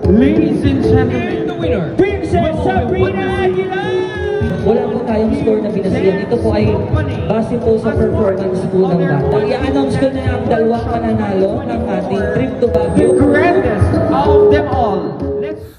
Ladies and gentlemen, the winner, Princess Sabrina Aguilar! Wala po tayong score na binasihan. Ito po ay base po sa performance po ng bata. I-announce ko na ang dalawang mananalo ng ating trip to the Baguio. greatest of them all.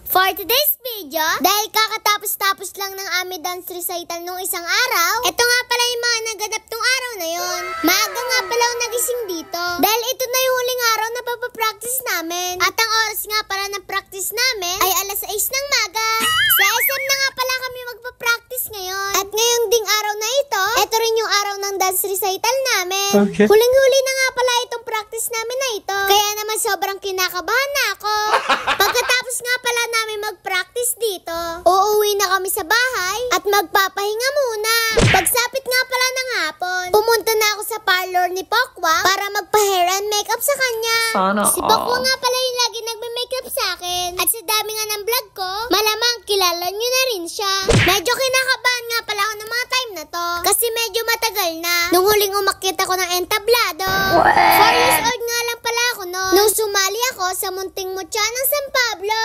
For today's video, dahil kakatapos-tapos lang ng aming dance recital nung isang araw, ito nga pala yung mga naganap tong araw na yon. Maaga nga pala ako nagising dito. Dahil ito na yung huling araw na papapractice namin. At ang oras nga pala ng practice namin ay alas 6 ng maga. Sa SM na nga pala kami magpapractice ngayon. At ngayong ding araw na ito rin yung araw ng dance recital namin. Okay. Huling-huli na nga pala itong practice namin na ito. Kaya naman sobrang kinakabahan na ako. Pagkatapos nga pala namin mag-practice dito, uuwi na kami sa bahay at magpapahinga muna. Pagsapit nga pala ng hapon, pumunta na ako sa parlor ni Pokwa para magpa-hair and makeup sa kanya. Si Pokwa nga pala yung lagi nagme-makeup sa akin. At sa dami nga ng vlog ko, malamang kilala nyo na rin siya. Medyo kinakabahan nga pala ako ng mga time na to kasi medyo matagal na nung huling umakyat ako ng entablado. 4 years old nga lang pala ako noon nung sumali ako sa Munting Mutya ng San Pablo.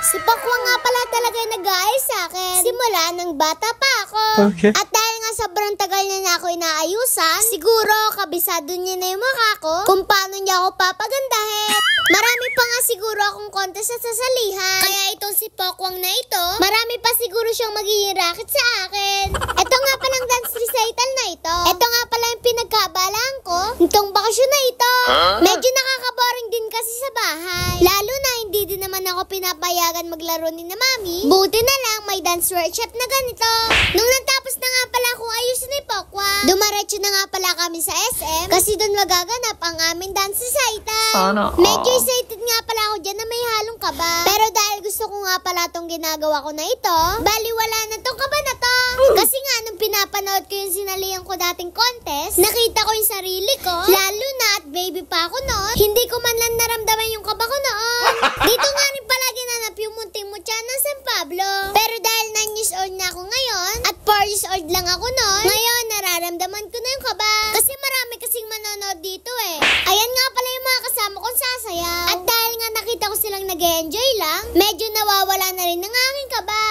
Si Pokwa nga pala talaga nag-aayos sa akin simula nang bata pa ako. Okay. At dahil nga sobrang tagal na ako inaayusan, siguro kabisado niya na yung mukha ko kung paano niya ako papagandahin. Marami pa nga siguro akong contest sa sasalihan. Kaya itong si Pokwang na ito, marami pa siguro siyang magiging racket sa akin. Ito nga palang dance recital na ito. Ito nga pala yung pinagkabalaan ko nitong bakasyon na ito. Medyo nakakaboring din kasi sa bahay. Lalo na hindi din naman ako pinapayagan maglaro ni na mami. Buti na lang may dance workshop na ganito. Nung natapos na nga pala akong ayusin ni Pokwa, dumaretso na nga pala kami sa SM kasi doon magaganap ang aming dance recital. Medyo excited nga pala ako dyan na may halong kaba. Pero dahil gusto ko nga pala tong ginagawa ko na ito, bali wala na tong kaba na to. Kasi nga nung pinapanood ko yung sinalihan ko dating contest, nakita ko yung sarili ko, lalo na at baby pa ako noon, hindi ko man lang naramdaman yung kaba ko noon. Dito nga rin pala ginanap yung Munting Mutya ng San Pablo. Pero dahil 9 years old na ako ngayon, at 4 years old lang ako noon, ngayon nararamdaman ko na yung kaba. Kasi marami kasing manonood dito eh. Ayan nga pala yung mga kasama kong sasayaw. At dahil nga nakita ko silang nag-enjoy lang, medyo nawawala na rin ng aking kaba.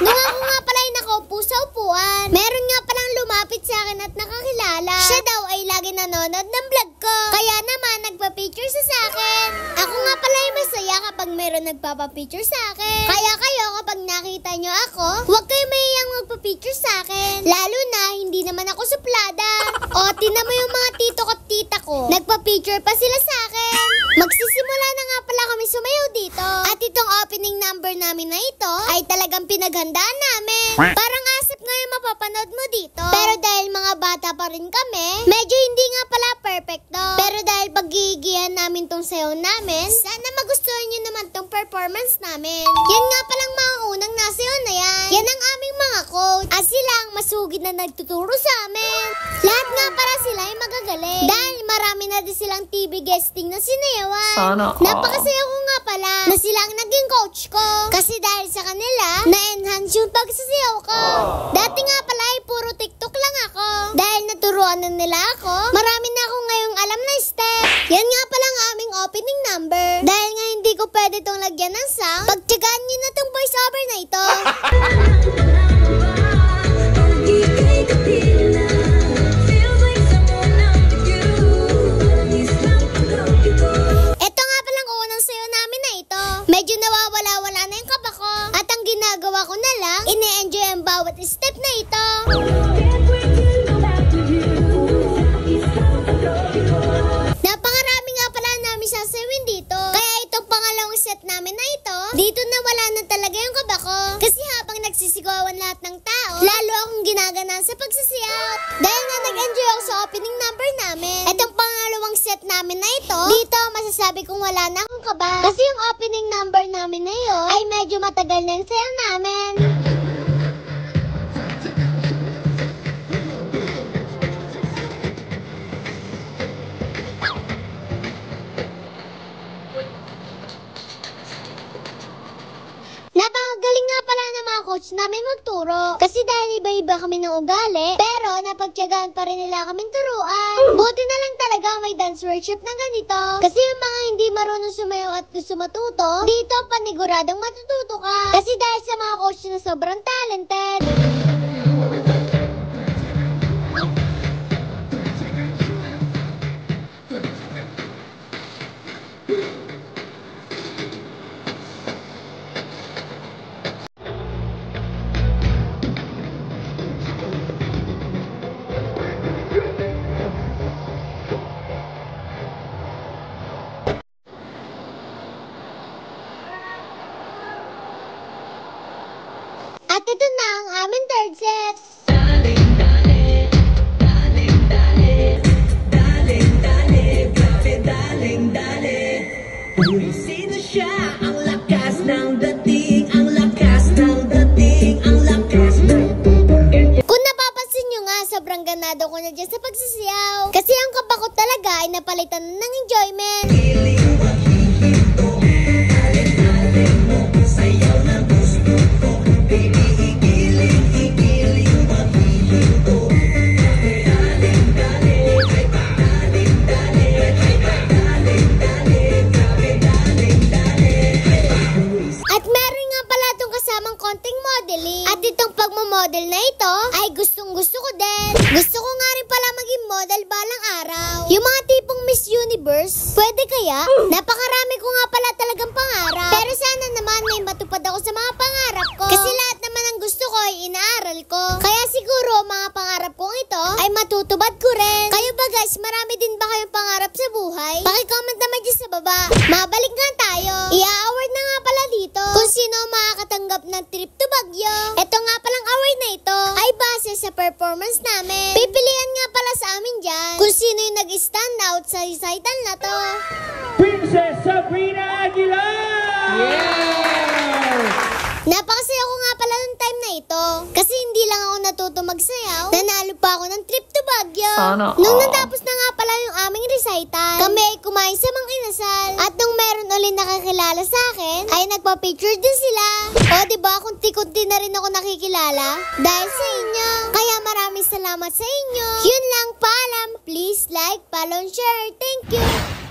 Nung ako nga pala ay nakaupo sa upuan, meron nga palang lumapit sa akin at nakakilala. Siya daw ay lagi nanonood ng vlog ko. Kaya naman nagpa-picture siya sa akin. Ako nga pala ay masaya kapag meron nagpapa-picture sa akin. Kaya kayo kapag nakita nyo ako, huwag kayo mayayang magpa-picture sa akin. Lalo na hindi naman ako suplada. O tinan mo yung mga tito ko at tita ko, nagpa-picture pa sila sa akin. Magsisimula na nga pala kami sumayaw dito. At itong opening number namin na ito ay talagang pinaghandaan namin. Parang asap nga yung mapapanood mo dito. Pero dahil mga bata pa rin kami, medyo hindi nga pala perfecto. Pero dahil paggigihan namin tong sayaw namin, sana magustuhan nyo naman tong performance namin. Yan nga palang mga unang nasayaw na yan. Yan ang aming mga coach. At sila ang masugid na nagtuturo sa amin. Lahat nga para sila ay magagaling. Dahil marami na din silang TV guesting na sinayawan. Napakasaya ko nga pala na sila ang naging coach ko. Kasi dahil sa kanila, na-enhance yung pagsasayaw ko. Dati nga pala ay puro TikTok lang ako. Dahil naturuan na nila ako, marami na ako ngayong alam na step. Yan nga pala ang aming opening number. Dahil nga hindi ko pwede tong lagyan ng sound, pagtsagaan nyo na tong voice over na ito. Ito nga palang unang sayo namin na ito. Medyo nawawala-wala na yung kaba ko. At ang ginagawa ko na lang, ine-enjoy ang bawat step na ito. Napakarami nga pala namin sasawin dito. Kaya itong pangalawang set namin na ito, dito na wala na talaga yung kaba ko. Kasi habang nagsisigawan lahat ng tao, lalo akong ginaganan sa pagsasayaw. Dahil nga nag-enjoy ako sa opening number namin. Itong pangalawang set namin na ito, dito masasabi kong wala na akong kaba. Kasi yung opening number namin na yun, ay medyo matagal na yung sayaw namin. Napakagaling nga pala ng mga coach namin magturo. Kasi dahil iba-iba kami ng ugali, pero napagtiyagaan pa rin nila kaming turuan. Buti na lang talaga may dance workshop na ganito. Kasi yung mga hindi marunong sumayaw at gusto matuto, dito paniguradong matututo ka. Kasi dahil sa mga coach na sobrang talented. At ito na ang aming third set. Sino siya? Ang lakas ng dating, ang lakas ng dating, ang lakas ng Kung napapansin nyo nga, sobrang ganado ko na dyan sa pagsasayaw. Kasi ang kaba ko talaga ay napalitan na ng enjoyment. sayaw na gusto ko. Baby, igiling, maghihinto. Daling, ay pa. Daling, ay pa. Daling, grabe, daling, ay pa. At meron nga pala itong kasamang konting modeling. At itong pagmamodel na ito ay gustong-gusto ko din. Gusto ko nga rin pala maging model balang araw. Yung mga tipong Miss Universe, pwede kaya? Napakarami ko nga pala talagang pangarap. Pero sana naman may matupad ako sa mga pangarap ko. Kasi lahat naman ng gusto ko ay inaaral ko. Kaya siguro mga pangarap kong ito ay matutubad ko rin. Kayo ba guys, marami din ba kayong pangarap sa buhay? Paki-comment naman dyan sa baba. Mabalik nga tayo. I-award na nga pala dito kung sino ang makakatanggap ng trip to Baguio. Ito nga palang award na ito ay base sa performance namin. Pipilian nga pala sa amin dyan kung sino yung nag-stand out sa recital na to. Princess Sabrina Aguilar! Napakasaya ko nga pala nung time na ito. Kasi hindi lang ako natuto magsayaw, nanalo pa ako ng trip to Baguio. Nung natapos na nga pala yung aming recital, kami ay kumain sa Mang Inasal. At nung meron ulit nakakilala sa akin, ay nagpa-picture din sila. O diba, kunti-kunti na rin ako nakikilala dahil sa inyo. Kaya maraming salamat sa inyo. Yun lang, paalam. Please like, follow, and share. Thank you.